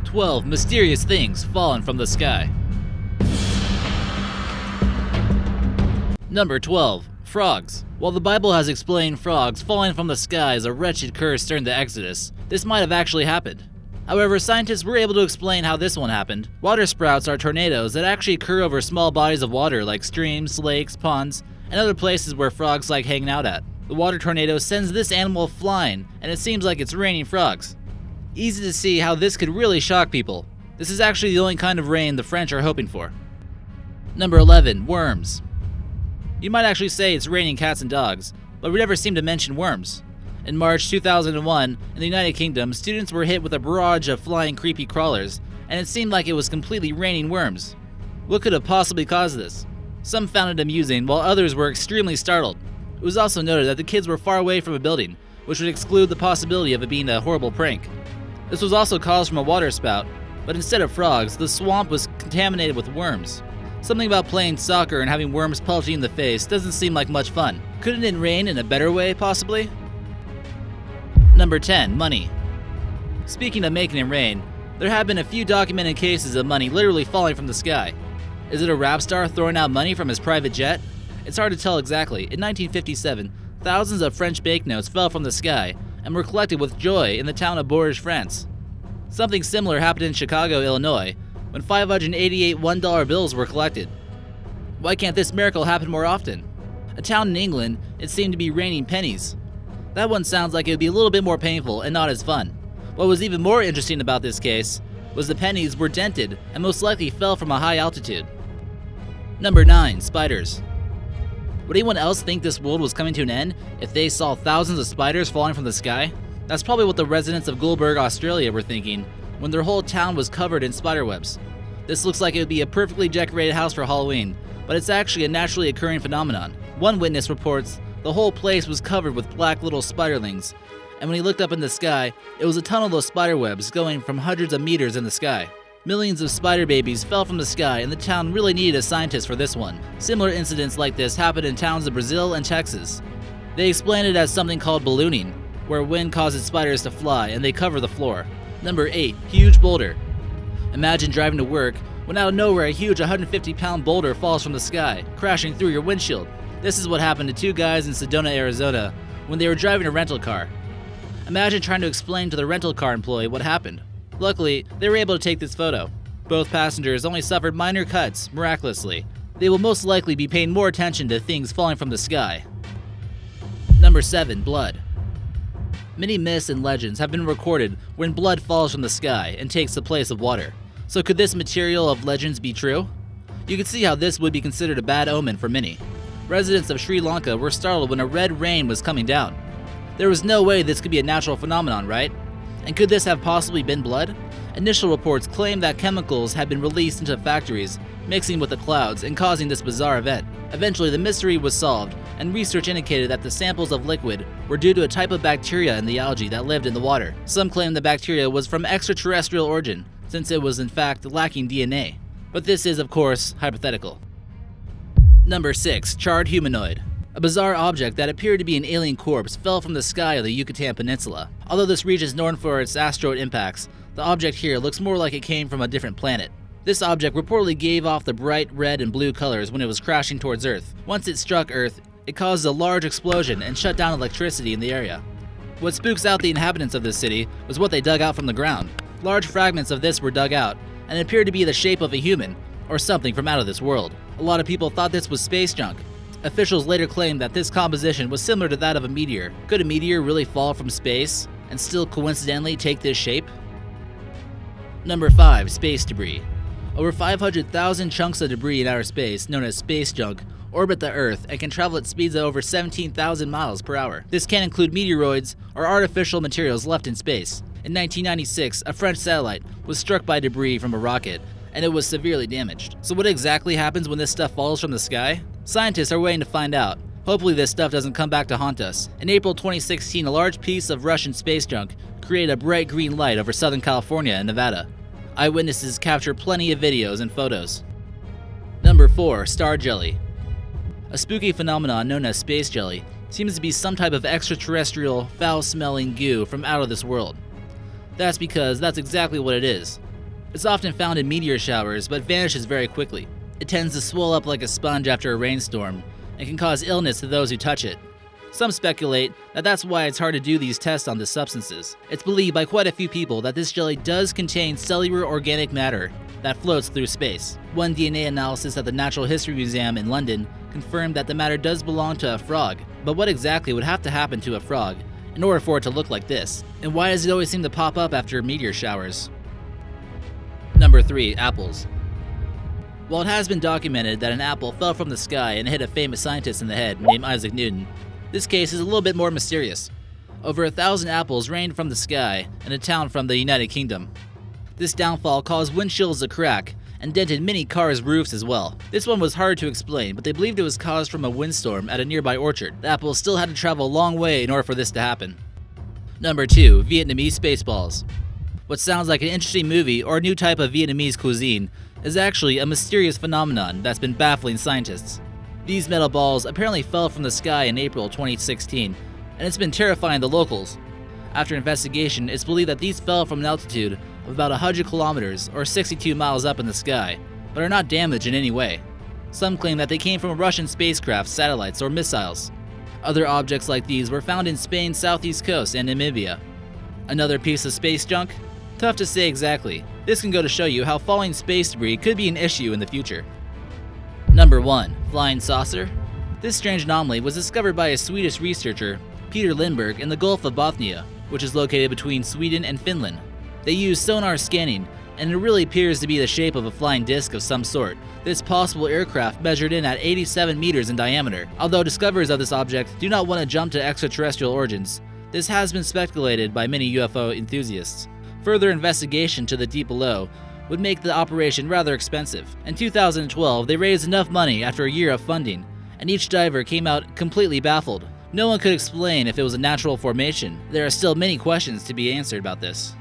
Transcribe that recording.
12 mysterious things fallen from the sky. Number 12. Frogs. While the Bible has explained frogs falling from the sky as a wretched curse during the Exodus, this might have actually happened. However, scientists were able to explain how this one happened. Water sprouts are tornadoes that actually occur over small bodies of water like streams, lakes, ponds, and other places where frogs like hanging out at. The water tornado sends this animal flying, and it seems like it's raining frogs. Easy to see how this could really shock people. This is actually the only kind of rain the French are hoping for. Number 11. Worms. You might actually say it's raining cats and dogs, but we never seem to mention worms. In March 2001, in the United Kingdom, students were hit with a barrage of flying creepy crawlers, and it seemed like it was completely raining worms. What could have possibly caused this? Some found it amusing, while others were extremely startled. It was also noted that the kids were far away from a building, which would exclude the possibility of it being a horrible prank. This was also caused from a water spout, but instead of frogs, the swamp was contaminated with worms. Something about playing soccer and having worms pelting in the face doesn't seem like much fun. Couldn't it rain in a better way, possibly? Number 10. Money. Speaking of making it rain, there have been a few documented cases of money literally falling from the sky. Is it a rap star throwing out money from his private jet? It's hard to tell exactly. In 1957, thousands of French banknotes fell from the sky and were collected with joy in the town of Bourges, France. Something similar happened in Chicago, Illinois, when 588 $1 bills were collected. Why can't this miracle happen more often? A town in England, it seemed to be raining pennies. That one sounds like it would be a little bit more painful and not as fun. What was even more interesting about this case was the pennies were dented and most likely fell from a high altitude. Number 9. Spiders. Would anyone else think this world was coming to an end if they saw thousands of spiders falling from the sky? That's probably what the residents of Goulburg, Australia were thinking when their whole town was covered in spider webs. This looks like it would be a perfectly decorated house for Halloween, but it's actually a naturally occurring phenomenon. One witness reports the whole place was covered with black little spiderlings, and when he looked up in the sky, it was a tunnel of spider webs going from hundreds of meters in the sky. Millions of spider babies fell from the sky, and the town really needed a scientist for this one. Similar incidents like this happened in towns of Brazil and Texas. They explained it as something called ballooning, where wind causes spiders to fly and they cover the floor. Number 8. Huge boulder. Imagine driving to work when out of nowhere a huge 150-pound boulder falls from the sky, crashing through your windshield. This is what happened to two guys in Sedona, Arizona, when they were driving a rental car. Imagine trying to explain to the rental car employee what happened. Luckily, they were able to take this photo. Both passengers only suffered minor cuts, miraculously. They will most likely be paying more attention to things falling from the sky. Number 7. Blood. Many myths and legends have been recorded when blood falls from the sky and takes the place of water. So could this material of legends be true? You can see how this would be considered a bad omen for many. Residents of Sri Lanka were startled when a red rain was coming down. There was no way this could be a natural phenomenon, right? And could this have possibly been blood? Initial reports claim that chemicals had been released into factories, mixing with the clouds and causing this bizarre event. Eventually, the mystery was solved, and research indicated that the samples of liquid were due to a type of bacteria in the algae that lived in the water. Some claim the bacteria was from extraterrestrial origin, since it was in fact lacking DNA. But this is, of course, hypothetical. Number 6. Charred Humanoid. A bizarre object that appeared to be an alien corpse fell from the sky of the Yucatan Peninsula. Although this region is known for its asteroid impacts, the object here looks more like it came from a different planet. This object reportedly gave off the bright red and blue colors when it was crashing towards Earth. Once it struck Earth, it caused a large explosion and shut down electricity in the area. What spooks out the inhabitants of this city was what they dug out from the ground. Large fragments of this were dug out, and it appeared to be the shape of a human, or something from out of this world. A lot of people thought this was space junk. Officials later claimed that this composition was similar to that of a meteor. Could a meteor really fall from space and still coincidentally take this shape? Number 5. Space debris. Over 500,000 chunks of debris in outer space, known as space junk, orbit the Earth and can travel at speeds of over 17,000 miles per hour. This can include meteoroids or artificial materials left in space. In 1996, a French satellite was struck by debris from a rocket, and it was severely damaged. So what exactly happens when this stuff falls from the sky? Scientists are waiting to find out. Hopefully this stuff doesn't come back to haunt us. In April 2016, a large piece of Russian space junk created a bright green light over Southern California and Nevada. Eyewitnesses captured plenty of videos and photos. Number 4. Star jelly. A spooky phenomenon known as space jelly seems to be some type of extraterrestrial, foul-smelling goo from out of this world. That's because that's exactly what it is. It's often found in meteor showers, but vanishes very quickly. It tends to swell up like a sponge after a rainstorm, and can cause illness to those who touch it. Some speculate that that's why it's hard to do these tests on the substances. It's believed by quite a few people that this jelly does contain cellular organic matter that floats through space. One DNA analysis at the Natural History Museum in London confirmed that the matter does belong to a frog, but what exactly would have to happen to a frog in order for it to look like this? And why does it always seem to pop up after meteor showers? Number 3. Apples. While it has been documented that an apple fell from the sky and hit a famous scientist in the head named Isaac Newton, this case is a little bit more mysterious. Over 1,000 apples rained from the sky in a town from the United Kingdom. This downfall caused windshields to crack and dented many cars' roofs as well. This one was hard to explain, but they believed it was caused from a windstorm at a nearby orchard. The apples still had to travel a long way in order for this to happen. Number 2. Vietnamese space balls. What sounds like an interesting movie or a new type of Vietnamese cuisine is actually a mysterious phenomenon that's been baffling scientists. These metal balls apparently fell from the sky in April 2016, and it's been terrifying the locals. After investigation, it's believed that these fell from an altitude of about 100 kilometers or 62 miles up in the sky, but are not damaged in any way. Some claim that they came from a Russian spacecraft, satellites, or missiles. Other objects like these were found in Spain's southeast coast and Namibia. Another piece of space junk? Tough to say exactly. This can go to show you how falling space debris could be an issue in the future. Number 1. Flying saucer. This strange anomaly was discovered by a Swedish researcher, Peter Lindberg, in the Gulf of Bothnia, which is located between Sweden and Finland. They used sonar scanning, and it really appears to be the shape of a flying disc of some sort. This possible aircraft measured in at 87 meters in diameter. Although discoverers of this object do not want to jump to extraterrestrial origins, this has been speculated by many UFO enthusiasts. Further investigation to the deep below would make the operation rather expensive. In 2012, they raised enough money after a year of funding, and each diver came out completely baffled. No one could explain if it was a natural formation. There are still many questions to be answered about this.